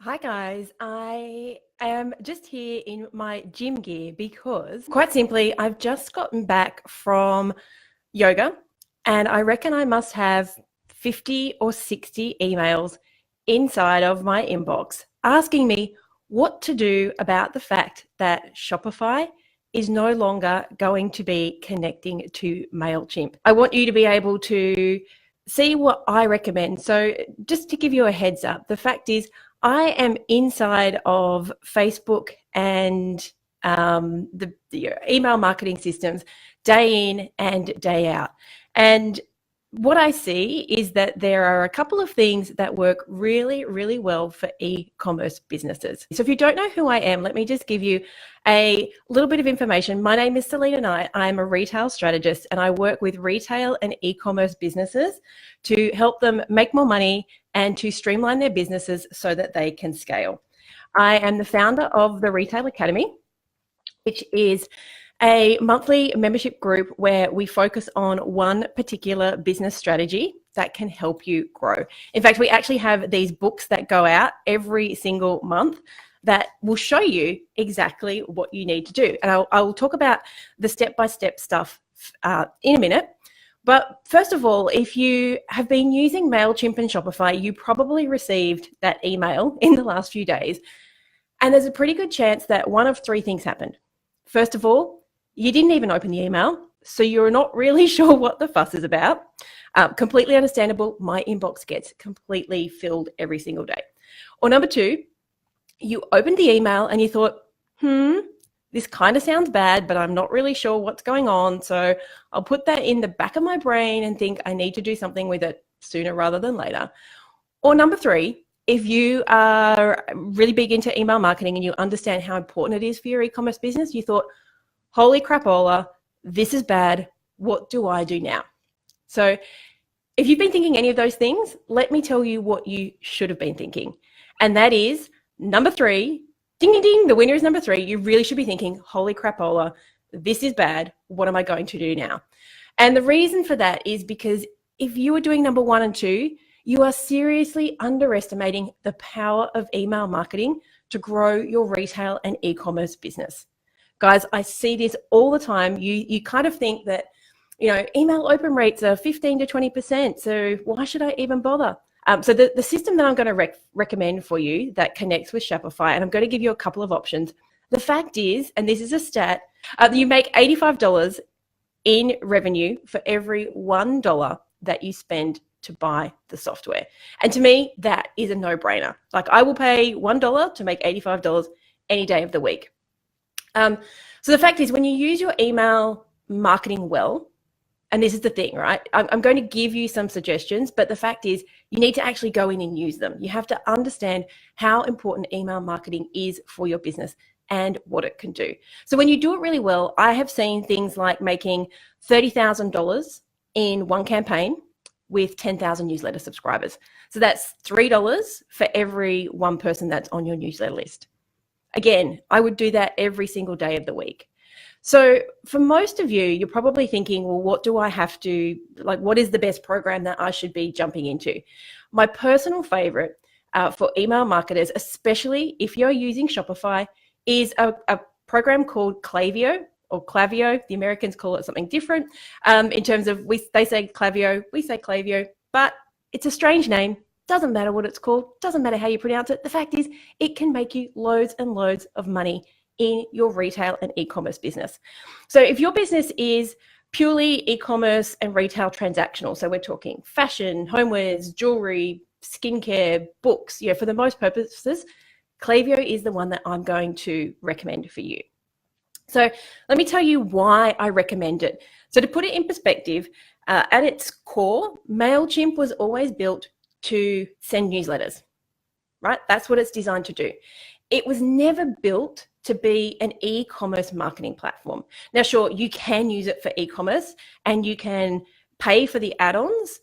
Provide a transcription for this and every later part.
Hi guys, I am just here in my gym gear because quite simply, I've just gotten back from yoga and I reckon I must have 50 or 60 emails inside of my inbox asking me what to do about the fact that Shopify is no longer going to be connecting to Mailchimp. I want you to be able to see what I recommend. So just to give you a heads up, the fact is I am inside of Facebook and the email marketing systems day in and day out. And what I see is that there are a couple of things that work really, really well for e-commerce businesses. So if you don't know who I am, let me just give you a little bit of information. My name is Selena Knight. I'm a retail strategist and I work with retail and e-commerce businesses to help them make more money and to streamline their businesses so that they can scale. I am the founder of the Retail Academy, which is a monthly membership group where we focus on one particular business strategy that can help you grow. In fact, we actually have these books that go out every single month that will show you exactly what you need to do. And I'll talk about the step-by-step stuff in a minute. But first of all, if you have been using Mailchimp and Shopify, you probably received that email in the last few days. And there's a pretty good chance that one of three things happened. First of all, you didn't even open the email, so you're not really sure what the fuss is about. Completely understandable. My inbox gets completely filled every single day. Or number two, you opened the email and you thought, this kind of sounds bad, but I'm not really sure what's going on. So I'll put that in the back of my brain and think I need to do something with it sooner rather than later. Or number three, if you are really big into email marketing and you understand how important it is for your e-commerce business, you thought, holy crapola, this is bad. What do I do now? So if you've been thinking any of those things, let me tell you what you should have been thinking. And that is number three, ding, ding, ding, the winner is number three. You really should be thinking, holy crapola, this is bad. What am I going to do now? And the reason for that is because if you are doing number one and two, you are seriously underestimating the power of email marketing to grow your retail and e-commerce business. Guys, I see this all the time. You kind of think that, email open rates are 15 to 20%. So why should I even bother? So the system that I'm going to recommend for you that connects with Shopify, and I'm going to give you a couple of options. The fact is, and this is a stat, you make $85 in revenue for every $1 that you spend to buy the software. And to me, that is a no-brainer. Like I will pay $1 to make $85 any day of the week. So the fact is, when you use your email marketing well, and this is the thing, right? I'm going to give you some suggestions, but the fact is you need to actually go in and use them. You have to understand how important email marketing is for your business and what it can do. So when you do it really well, I have seen things like making $30,000 in one campaign with 10,000 newsletter subscribers. So that's $3 for every one person that's on your newsletter list. Again, I would do that every single day of the week. So for most of you, you're probably thinking, well, what do I have to, what is the best program that I should be jumping into? My personal favorite for email marketers, especially if you're using Shopify, is a program called Klaviyo or Klaviyo. The Americans call it something different. In terms of, they say Klaviyo, we say Klaviyo, but it's a strange name. Doesn't matter what it's called, doesn't matter how you pronounce it. The fact is, it can make you loads and loads of money in your retail and e-commerce business. So if your business is purely e-commerce and retail transactional, so we're talking fashion, homewares, jewelry, skincare, books, for the most purposes, Klaviyo is the one that I'm going to recommend for you. So let me tell you why I recommend it. So to put it in perspective, at its core, Mailchimp was always built to send newsletters, right? That's what it's designed to do. It was never built to be an e-commerce marketing platform. Now, sure, you can use it for e-commerce and you can pay for the add-ons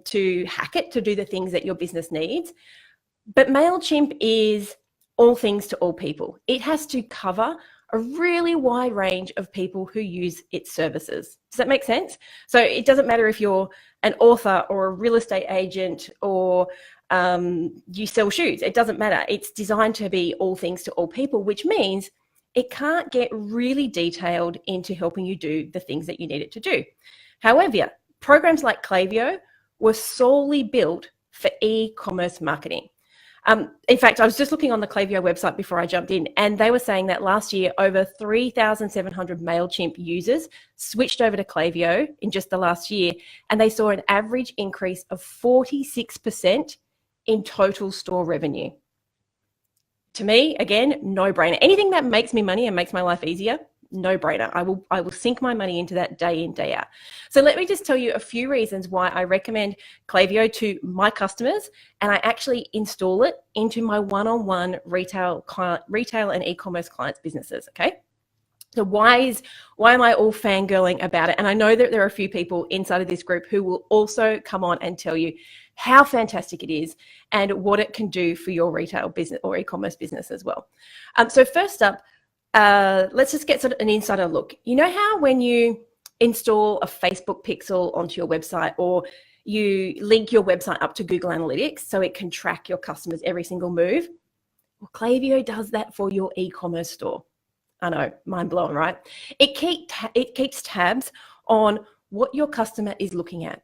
to hack it to do the things that your business needs. But Mailchimp is all things to all people. It has to cover a really wide range of people who use its services. Does that make sense? So it doesn't matter if you're an author or a real estate agent or you sell shoes. It doesn't matter. It's designed to be all things to all people, which means it can't get really detailed into helping you do the things that you need it to do. However, programs like Klaviyo were solely built for e-commerce marketing. In fact, I was just looking on the Klaviyo website before I jumped in, and they were saying that last year, over 3,700 Mailchimp users switched over to Klaviyo in just the last year, and they saw an average increase of 46% in total store revenue. To me, again, no brainer. Anything that makes me money and makes my life easier, no brainer. I will sink my money into that day in, day out. So let me just tell you a few reasons why I recommend Klaviyo to my customers, and I actually install it into my one-on-one retail and e-commerce clients' businesses. Okay. So why am I all fangirling about it? And I know that there are a few people inside of this group who will also come on and tell you how fantastic it is and what it can do for your retail business or e-commerce business as well. So first up, let's just get sort of an insider look. You know how when you install a Facebook pixel onto your website, or you link your website up to Google Analytics so it can track your customers' every single move? Well, Klaviyo does that for your e-commerce store. I know, mind blowing, right? It keeps tabs on what your customer is looking at,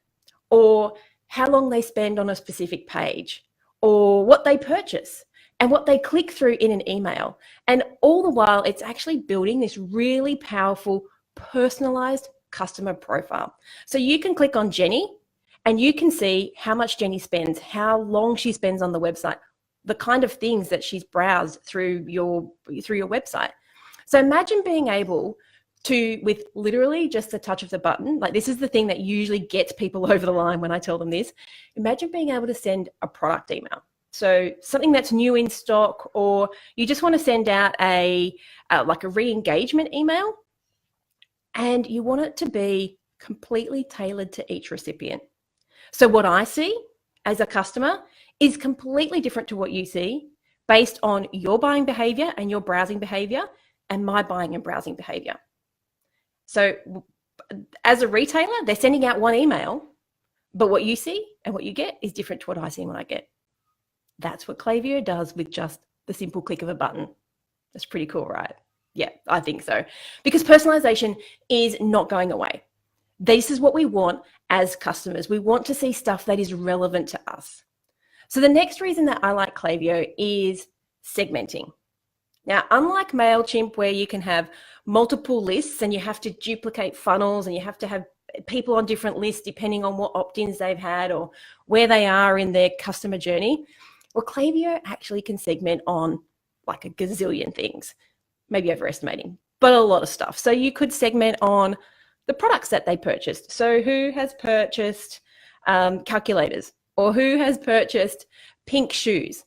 or how long they spend on a specific page, or what they purchase, and what they click through in an email. And all the while, it's actually building this really powerful, personalized customer profile. So you can click on Jenny and you can see how much Jenny spends, how long she spends on the website, the kind of things that she's browsed through your website. So imagine being able to, with literally just the touch of the button, like this is the thing that usually gets people over the line when I tell them this. Imagine being able to send a product email. So something that's new in stock, or you just want to send out like a re-engagement email, and you want it to be completely tailored to each recipient. So what I see as a customer is completely different to what you see, based on your buying behavior and your browsing behavior and my buying and browsing behavior. So as a retailer, they're sending out one email, but what you see and what you get is different to what I see and what I get. That's what Klaviyo does with just the simple click of a button. That's pretty cool, right? Yeah, I think so. Because personalization is not going away. This is what we want as customers. We want to see stuff that is relevant to us. So the next reason that I like Klaviyo is segmenting. Now, unlike Mailchimp, where you can have multiple lists and you have to duplicate funnels and you have to have people on different lists depending on what opt-ins they've had or where they are in their customer journey, well, Klaviyo actually can segment on like a gazillion things, maybe overestimating, but a lot of stuff. So you could segment on the products that they purchased. So who has purchased calculators, or who has purchased pink shoes?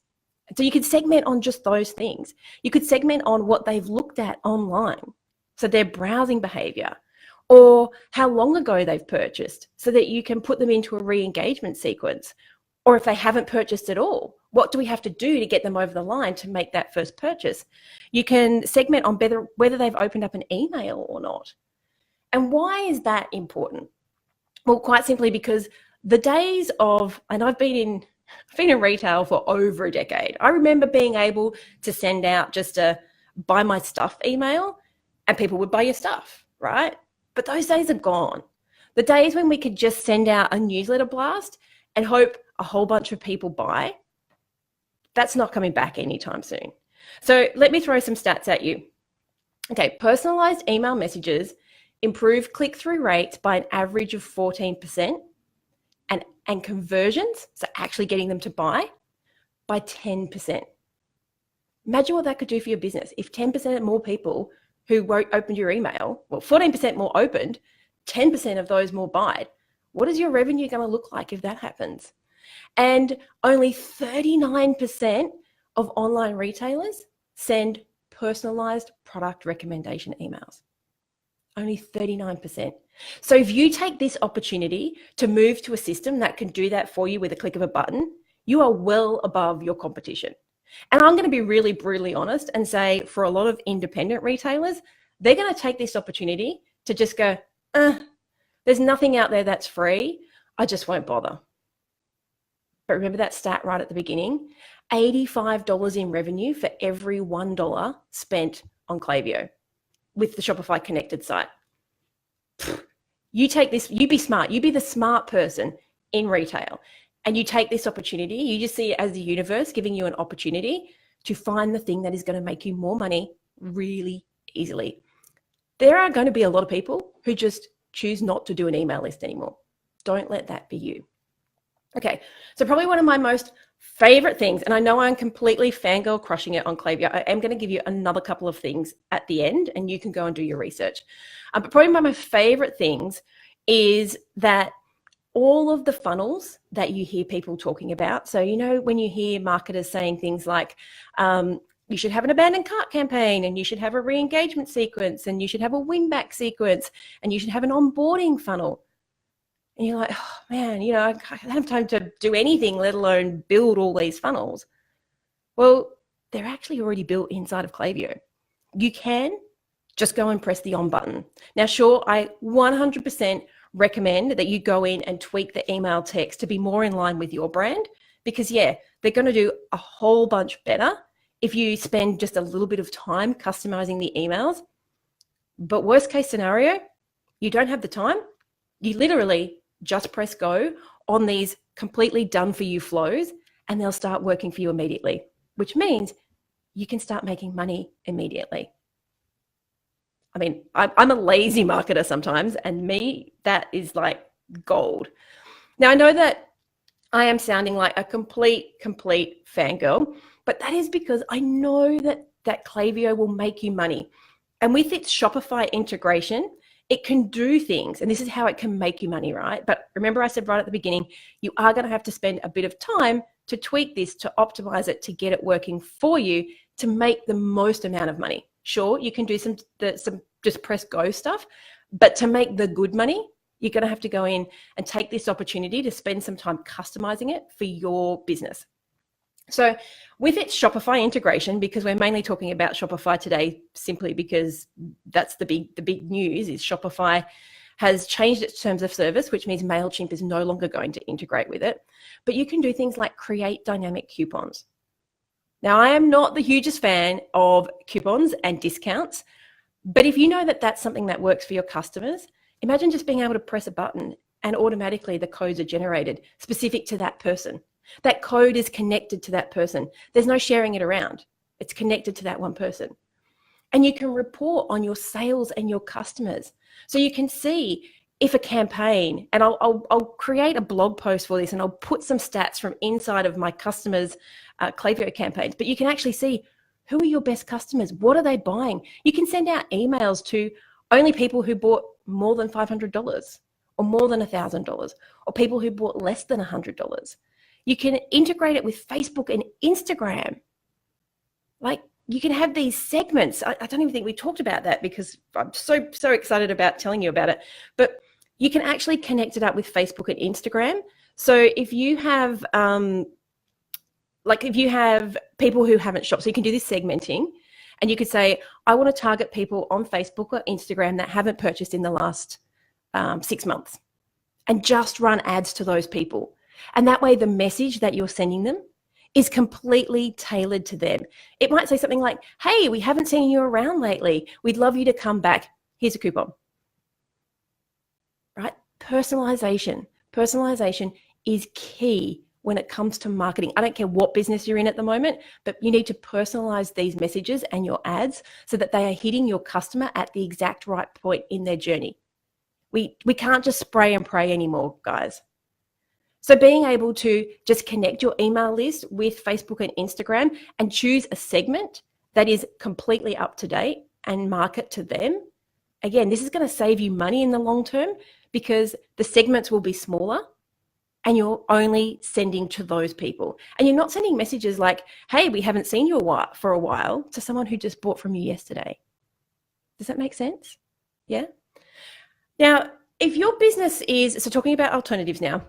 So you could segment on just those things. You could segment on what they've looked at online, so their browsing behavior, or how long ago they've purchased, so that you can put them into a re-engagement sequence. Or if they haven't purchased at all, what do we have to do to get them over the line to make that first purchase? You can segment on whether they've opened up an email or not. And why is that important? Well, quite simply because the days of, and I've been in retail for over a decade. I remember being able to send out just a buy my stuff email and people would buy your stuff, right? But those days are gone. The days when we could just send out a newsletter blast and hope a whole bunch of people buy, that's not coming back anytime soon. So let me throw some stats at you. Okay, personalized email messages improve click-through rates by an average of 14%, and conversions, so actually getting them to buy, by 10%. Imagine what that could do for your business. If 10% more people who opened your email, well, 14% more opened, 10% of those more buyed, what is your revenue going to look like if that happens? And only 39% of online retailers send personalized product recommendation emails. Only 39%. So if you take this opportunity to move to a system that can do that for you with a click of a button, you are well above your competition. And I'm going to be really brutally honest and say, for a lot of independent retailers, they're going to take this opportunity to just go, there's nothing out there that's free. I just won't bother. But remember that stat right at the beginning, $85 in revenue for every $1 spent on Klaviyo with the Shopify connected site. You take this, you be smart, you be the smart person in retail, and you take this opportunity, you just see it as the universe giving you an opportunity to find the thing that is going to make you more money really easily. There are going to be a lot of people who just choose not to do an email list anymore. Don't let that be you. Okay, so probably one of my most favorite things, and I know I'm completely fangirl crushing it on Klaviyo. I am going to give you another couple of things at the end, and you can go and do your research. But probably one of my favorite things is that all of the funnels that you hear people talking about. So, you know, when you hear marketers saying things like, you should have an abandoned cart campaign, and you should have a re-engagement sequence, and you should have a win-back sequence, and you should have an onboarding funnel. And you're like, oh man, you know, I don't have time to do anything, let alone build all these funnels. Well, they're actually already built inside of Klaviyo. You can just go and press the on button. Now, sure, I 100% recommend that you go in and tweak the email text to be more in line with your brand, because yeah, they're going to do a whole bunch better if you spend just a little bit of time customizing the emails. But worst case scenario, you don't have the time. You literally just press go on these completely done for you flows, and they'll start working for you immediately, which means you can start making money immediately. I mean, I'm a lazy marketer sometimes, and me, that is like gold. Now, I know that I am sounding like a complete fangirl, but that is because I know that Klaviyo will make you money. And with its Shopify integration, it can do things, and this is how it can make you money, right? But remember, I said right at the beginning, you are going to have to spend a bit of time to tweak this, to optimize it, to get it working for you, to make the most amount of money. Sure, you can do some just press go stuff, but to make the good money, you're going to have to go in and take this opportunity to spend some time customizing it for your business. So with its Shopify integration, because we're mainly talking about Shopify today, simply because that's the big news, is Shopify has changed its terms of service, which means Mailchimp is no longer going to integrate with it. But you can do things like create dynamic coupons. Now, I am not the hugest fan of coupons and discounts, but if you know that that's something that works for your customers, imagine just being able to press a button and automatically the codes are generated specific to that person. That code is connected to that person. There's no sharing it around. It's connected to that one person. And you can report on your sales and your customers. So you can see if a campaign, and I'll create a blog post for this, and I'll put some stats from inside of my customers' Klaviyo campaigns, but you can actually see who are your best customers? What are they buying? You can send out emails to only people who bought more than $500 or more than $1,000, or people who bought less than $100. You can integrate it with Facebook and Instagram. Like, you can have these segments. I don't even think we talked about that because I'm so excited about telling you about it. But you can actually connect it up with Facebook and Instagram. So if you have, if you have people who haven't shopped, so you can do this segmenting, and you could say, I want to target people on Facebook or Instagram that haven't purchased in the last 6 months, and just run ads to those people. And that way the message that you're sending them is completely tailored to them. It might say something like, hey, we haven't seen you around lately. We'd love you to come back. Here's a coupon. Right? Personalization. Personalization is key when it comes to marketing. I don't care what business you're in at the moment, but you need to personalize these messages and your ads so that they are hitting your customer at the exact right point in their journey. We can't just spray and pray anymore, guys. So being able to just connect your email list with Facebook and Instagram and choose a segment that is completely up to date and market to them. Again, this is going to save you money in the long term because the segments will be smaller and you're only sending to those people. And you're not sending messages like, hey, we haven't seen you for a while to someone who just bought from you yesterday. Does that make sense? Yeah. Now, if your business is, so talking about alternatives now,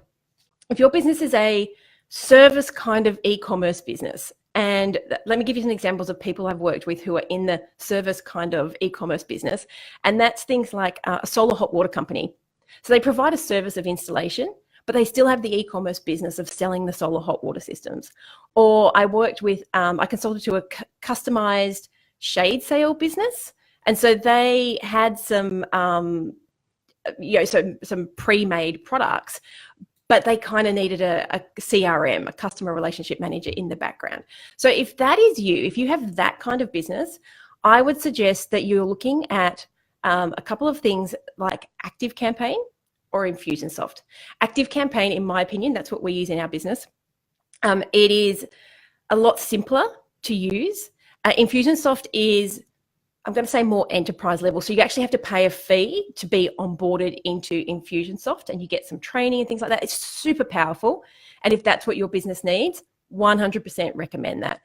if your business is a service kind of e-commerce business, and let me give you some examples of people I've worked with who are in the service kind of e-commerce business, and that's things like a solar hot water company. So they provide a service of installation, but they still have the e-commerce business of selling the solar hot water systems. Or I worked with, I consulted to a customized shade sale business. And so they had some, some pre-made products, but they kind of needed a CRM, a customer relationship manager in the background. So if that is you, if you have that kind of business, I would suggest that you're looking at a couple of things like ActiveCampaign or Infusionsoft. ActiveCampaign, in my opinion, that's what we use in our business. It is a lot simpler to use. Infusionsoft is, I'm going to say, more enterprise level. So you actually have to pay a fee to be onboarded into Infusionsoft, and you get some training and things like that. It's super powerful. And if that's what your business needs, 100% recommend that.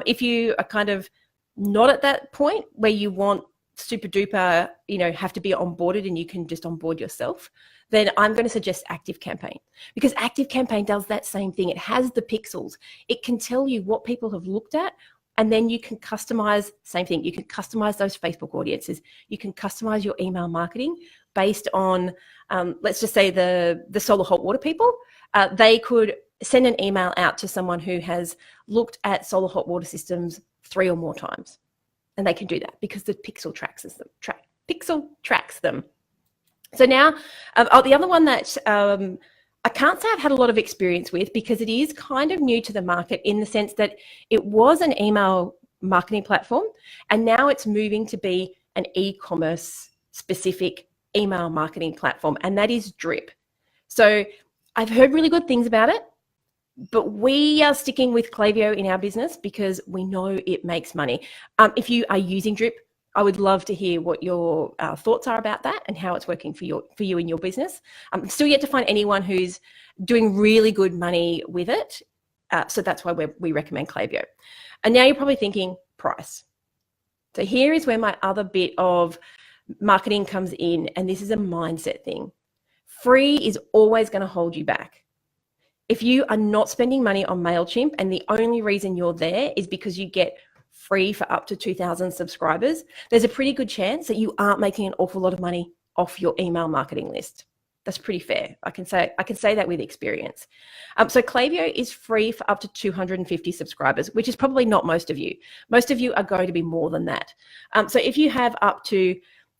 If you are kind of not at that point where you want super duper, have to be onboarded and you can just onboard yourself, then I'm going to suggest ActiveCampaign, because ActiveCampaign does that same thing. It has the pixels. It can tell you what people have looked at, and then you can customize, same thing, you can customize those Facebook audiences. You can customize your email marketing based on, let's just say the solar hot water people. They could send an email out to someone who has looked at solar hot water systems 3 or more times. And they can do that because the pixel tracks them. So now, the other one that I can't say I've had a lot of experience with, because it is kind of new to the market in the sense that it was an email marketing platform, and now it's moving to be an e-commerce specific email marketing platform, and that is Drip. So I've heard really good things about it, but we are sticking with Klaviyo in our business because we know it makes money. If you are using Drip, I would love to hear what your thoughts are about that and how it's working for you in your business. I'm still yet to find anyone who's doing really good money with it. So that's why we recommend Klaviyo. And now you're probably thinking price. So here is where my other bit of marketing comes in, and this is a mindset thing. Free is always going to hold you back. If you are not spending money on Mailchimp and the only reason you're there is because you get free for up to 2,000 subscribers, there's a pretty good chance that you aren't making an awful lot of money off your email marketing list. That's pretty fair. I can say that with experience. So Klaviyo is free for up to 250 subscribers, which is probably not most of you. Most of you are going to be more than that. So if you have up to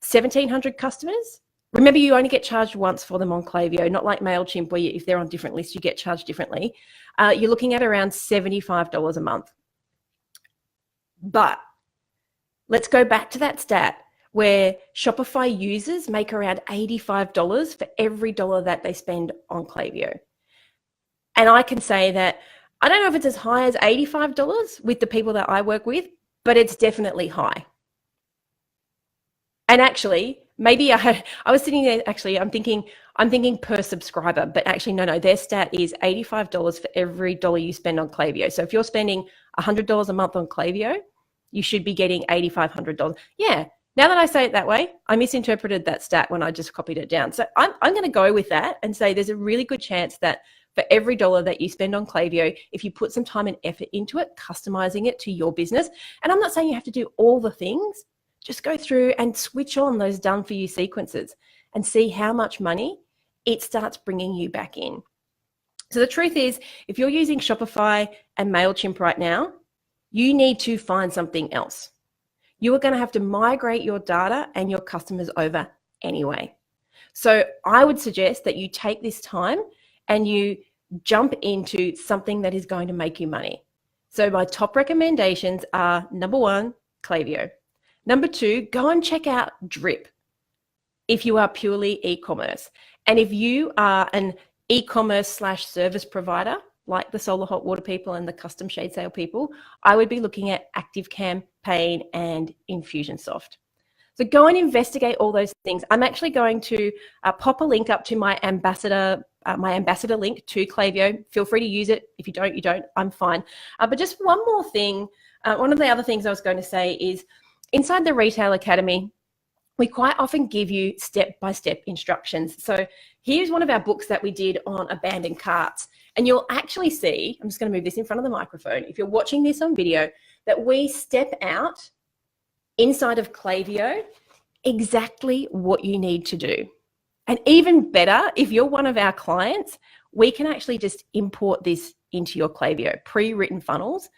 1,700 customers, remember you only get charged once for them on Klaviyo, not like Mailchimp where if they're on different lists, you get charged differently. You're looking at around $75 a month. But let's go back to that stat where Shopify users make around $85 for every dollar that they spend on Klaviyo. And I can say that I don't know if it's as high as $85 with the people that I work with, but it's definitely high. And actually, maybe I was sitting there, actually, I'm thinking per subscriber, but actually, no, their stat is $85 for every dollar you spend on Klaviyo. So if you're spending $100 a month on Klaviyo, you should be getting $8,500. Yeah, now that I say it that way, I misinterpreted that stat when I just copied it down. So I'm going to go with that and say there's a really good chance that for every dollar that you spend on Klaviyo, if you put some time and effort into it, customizing it to your business, and I'm not saying you have to do all the things, just go through and switch on those done for you sequences and see how much money it starts bringing you back in. So the truth is, if you're using Shopify and Mailchimp right now, you need to find something else. You are going to have to migrate your data and your customers over anyway. So I would suggest that you take this time and you jump into something that is going to make you money. So my top recommendations are: number 1, Klaviyo. Number 2, go and check out Drip if you are purely e-commerce. And if you are an e-commerce / service provider, like the solar hot water people and the custom shade sale people, I would be looking at ActiveCampaign and Infusionsoft. So go and investigate all those things. I'm actually going to pop a link up to my ambassador link to Klaviyo. Feel free to use it. If you don't, you don't. I'm fine. But just one more thing. One of the other things I was going to say is inside the Retail Academy, we quite often give you step-by-step instructions. So here's one of our books that we did on abandoned carts. And you'll actually see, I'm just going to move this in front of the microphone, if you're watching this on video, that we step out inside of Klaviyo exactly what you need to do. And even better, if you're one of our clients, we can actually just import this into your Klaviyo, pre-written funnels.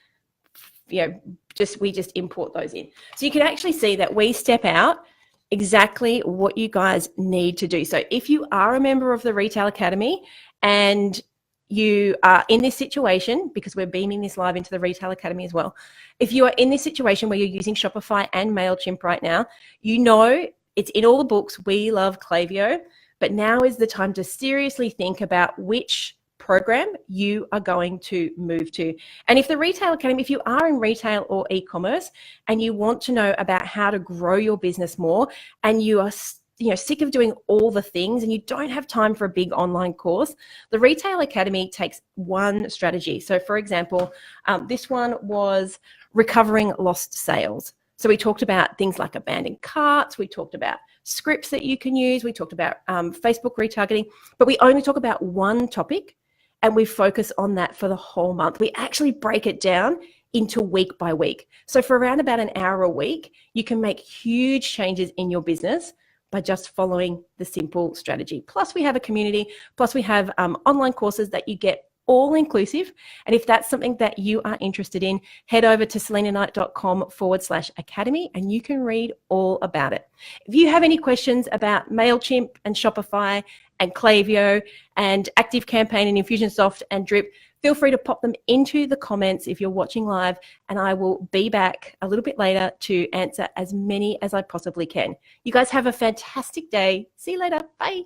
We just import those in. So you can actually see that we step out exactly what you guys need to do. So if you are a member of the Retail Academy and you are in this situation, because we're beaming this live into the Retail Academy as well, if you are in this situation where you're using Shopify and Mailchimp right now, you know it's in all the books. We love Klaviyo, but now is the time to seriously think about which program you are going to move to. And if the Retail Academy, if you are in retail or e-commerce and you want to know about how to grow your business more, and you are sick of doing all the things and you don't have time for a big online course, the Retail Academy takes one strategy. So for example, this one was recovering lost sales. So we talked about things like abandoned carts, we talked about scripts that you can use, we talked about Facebook retargeting, but we only talk about one topic and we focus on that for the whole month. We actually break it down into week by week. So for around about an hour a week, you can make huge changes in your business by just following the simple strategy. Plus we have a community, plus we have online courses that you get all inclusive. And if that's something that you are interested in, head over to selenaknight.com/academy and you can read all about it. If you have any questions about Mailchimp and Shopify and Klaviyo and ActiveCampaign and Infusionsoft and Drip, feel free to pop them into the comments if you're watching live, and I will be back a little bit later to answer as many as I possibly can. You guys have a fantastic day. See you later. Bye.